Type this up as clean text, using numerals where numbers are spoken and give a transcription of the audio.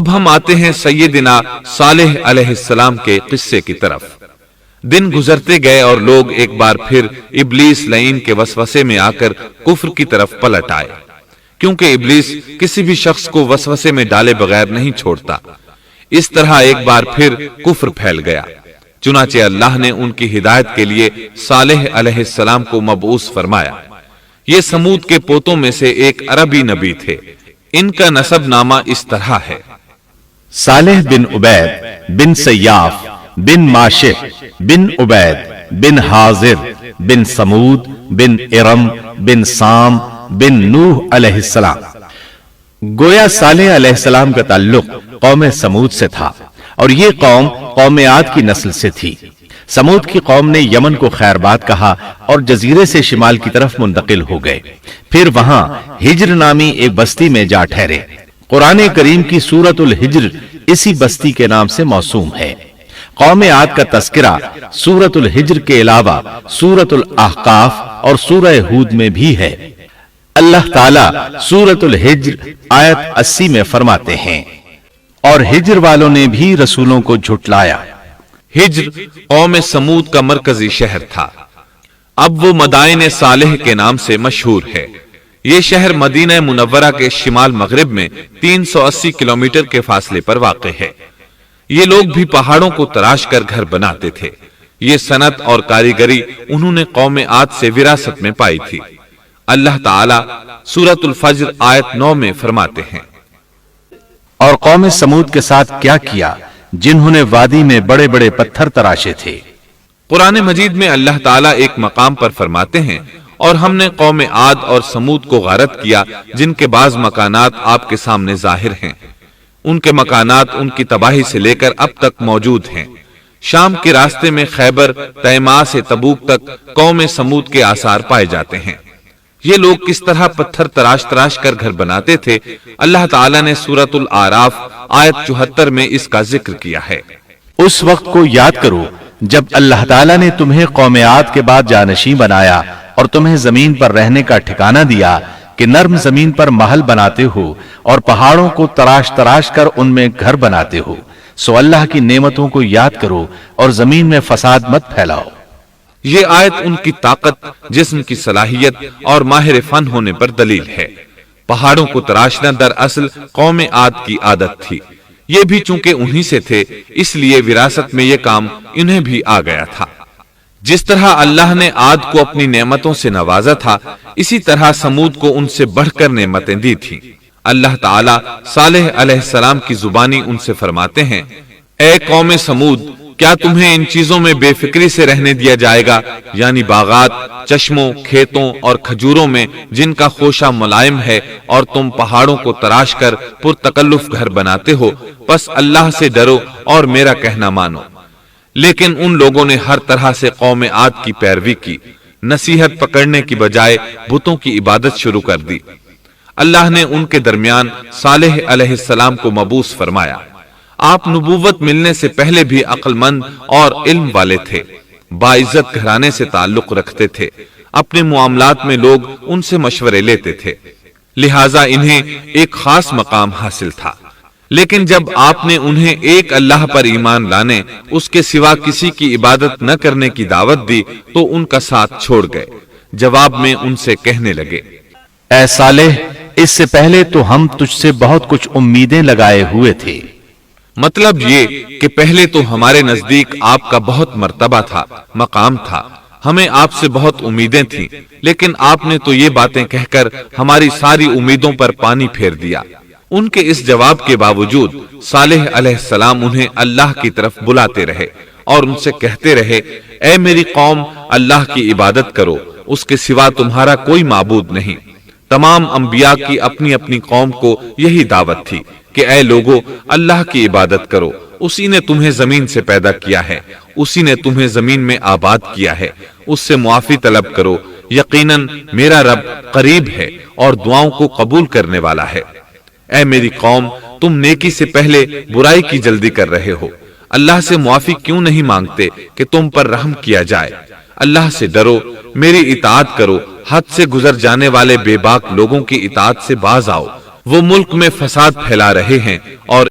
اب ہم آتے ہیں سیدنا صالح علیہ السلام کے قصے کی طرف۔ دن گزرتے گئے اور لوگ ایک بار پھر ابلیس لعین کے وسوسے میں آ کر کفر کی طرف پلٹ آئے، کیونکہ ابلیس کسی بھی شخص کو وسوسے میں ڈالے بغیر نہیں چھوڑتا۔ اس طرح ایک بار پھر کفر پھیل گیا، چنانچہ اللہ نے ان کی ہدایت کے لیے صالح علیہ السلام کو مبعوث فرمایا۔ یہ سمود کے پوتوں میں سے ایک عربی نبی تھے۔ ان کا نسب نامہ اس طرح ہے: صالح بن عبید بن سیاف بن ماشق بن عبید بن حاضر بن سمود بن ارم بن سام بن نوح علیہ السلام۔ گویا صالح علیہ السلام کا تعلق قوم سمود سے تھا، اور یہ قوم قوم عاد کی نسل سے تھی۔ سمود کی قوم نے یمن کو خیرباد کہا اور جزیرے سے شمال کی طرف منتقل ہو گئے، پھر وہاں ہجر نامی ایک بستی میں جا ٹھہرے۔ قرآن کریم کی سورۃ الحجر اسی بستی کے نام سے موسوم ہے۔ قوم عاد کا تذکرہ سورۃ الحجر کے علاوہ سورۃ الاحقاف اور سورہ ہود میں بھی ہے۔ اللہ تعالیٰ سورۃ الحجر آیت 80 میں فرماتے ہیں: اور ہجر والوں نے بھی رسولوں کو جھٹلایا۔ ہجر قوم سمود کا مرکزی شہر تھا۔ اب وہ مدائن صالح کے نام سے مشہور ہے۔ یہ شہر مدینہ منورہ کے شمال مغرب میں 380 کلومیٹر کے فاصلے پر واقع ہے۔ یہ لوگ بھی پہاڑوں کو تراش کر گھر بناتے تھے۔ یہ صنعت اور کاریگری انہوں نے قوم عاد سے وراثت میں پائی تھی۔ اللہ تعالیٰ سورۃ الفجر آیت 9 میں فرماتے ہیں: اور قوم سمود کے ساتھ کیا کیا جنہوں نے وادی میں بڑے بڑے پتھر تراشے تھے۔ قرآن مجید میں اللہ تعالیٰ ایک مقام پر فرماتے ہیں: اور ہم نے قوم عاد اور سمود کو غارت کیا جن کے بعض مکانات آپ کے سامنے ظاہر ہیں۔ ان کے مکانات ان کی تباہی سے لے کر اب تک موجود ہیں۔ شام کے راستے میں خیبر، تیماء سے تبوک تک قوم سمود کے آثار پائے جاتے ہیں۔ یہ لوگ کس طرح پتھر تراش تراش کر گھر بناتے تھے، اللہ تعالیٰ نے سورۃ الاعراف آیت 74 میں اس کا ذکر کیا ہے۔ اس وقت کو یاد کرو جب اللہ تعالیٰ نے تمہیں قوم عاد کے بعد جانشین بنایا اور تمہیں زمین پر رہنے کا ٹھکانہ دیا کہ نرم زمین پر محل بناتے ہو اور پہاڑوں کو تراش تراش کر ان میں گھر بناتے ہو۔ سو اللہ کی نعمتوں کو یاد کرو اور زمین میں فساد مت پھیلاؤ۔ یہ آیت ان کی طاقت، جسم کی صلاحیت اور ماہر فن ہونے پر دلیل ہے۔ پہاڑوں کو تراشنا دراصل قوم عاد کی عادت تھی۔ یہ بھی چونکہ انہی سے تھے، اس لیے وراثت میں یہ کام انہیں بھی آ گیا تھا۔ جس طرح اللہ نے عاد کو اپنی نعمتوں سے نوازا تھا، اسی طرح سمود کو ان سے بڑھ کر نعمتیں دی تھیں۔ اللہ تعالیٰ صالح علیہ السلام کی زبانی ان سے فرماتے ہیں: اے قوم سمود، کیا تمہیں ان چیزوں میں بے فکری سے رہنے دیا جائے گا، یعنی باغات، چشموں، کھیتوں اور کھجوروں میں جن کا خوشہ ملائم ہے، اور تم پہاڑوں کو تراش کر پرتکلف گھر بناتے ہو؟ پس اللہ سے ڈرو اور میرا کہنا مانو۔ لیکن ان لوگوں نے ہر طرح سے قوم عاد کی پیروی کی، نصیحت پکڑنے کی بجائے بتوں کی عبادت شروع کر دی۔ اللہ نے ان کے درمیان صالح علیہ السلام کو مبعوث فرمایا۔ آپ نبوت ملنے سے پہلے بھی عقل مند اور علم والے تھے، باعزت گھرانے سے تعلق رکھتے تھے، اپنے معاملات میں لوگ ان سے مشورے لیتے تھے، لہٰذا انہیں ایک خاص مقام حاصل تھا۔ لیکن جب آپ نے انہیں ایک اللہ پر ایمان لانے، اس کے سوا کسی کی عبادت نہ کرنے کی دعوت دی تو ان کا ساتھ چھوڑ گئے۔ جواب میں ان سے کہنے لگے: اے صالح، اس سے پہلے تو ہم تجھ سے بہت کچھ امیدیں لگائے ہوئے تھے۔ مطلب یہ کہ پہلے تو ہمارے نزدیک آپ کا بہت مرتبہ تھا، مقام تھا، ہمیں آپ سے بہت امیدیں تھیں، لیکن آپ نے تو یہ باتیں کہہ کر ہماری ساری امیدوں پر پانی پھیر دیا۔ ان کے اس جواب کے باوجود صالح علیہ السلام انہیں اللہ کی طرف بلاتے رہے اور ان سے کہتے رہے: اے میری قوم، اللہ کی عبادت کرو، اس کے سوا تمہارا کوئی معبود نہیں۔ تمام انبیاء کی اپنی اپنی قوم کو یہی دعوت تھی کہ اے لوگو، اللہ کی عبادت کرو، اسی نے تمہیں زمین سے پیدا کیا ہے، اسی نے تمہیں زمین میں آباد کیا ہے، اس سے معافی طلب کرو، یقیناً میرا رب قریب ہے اور دعاؤں کو قبول کرنے والا ہے۔ اے میری قوم، تم نیکی سے پہلے برائی کی جلدی کر رہے ہو، اللہ سے معافی کیوں نہیں مانگتے کہ تم پر رحم کیا جائے؟ اللہ سے ڈرو، میری اطاعت کرو، حد سے گزر جانے والے بے باک لوگوں کی اطاعت سے باز آؤ، وہ ملک میں فساد پھیلا رہے ہیں اور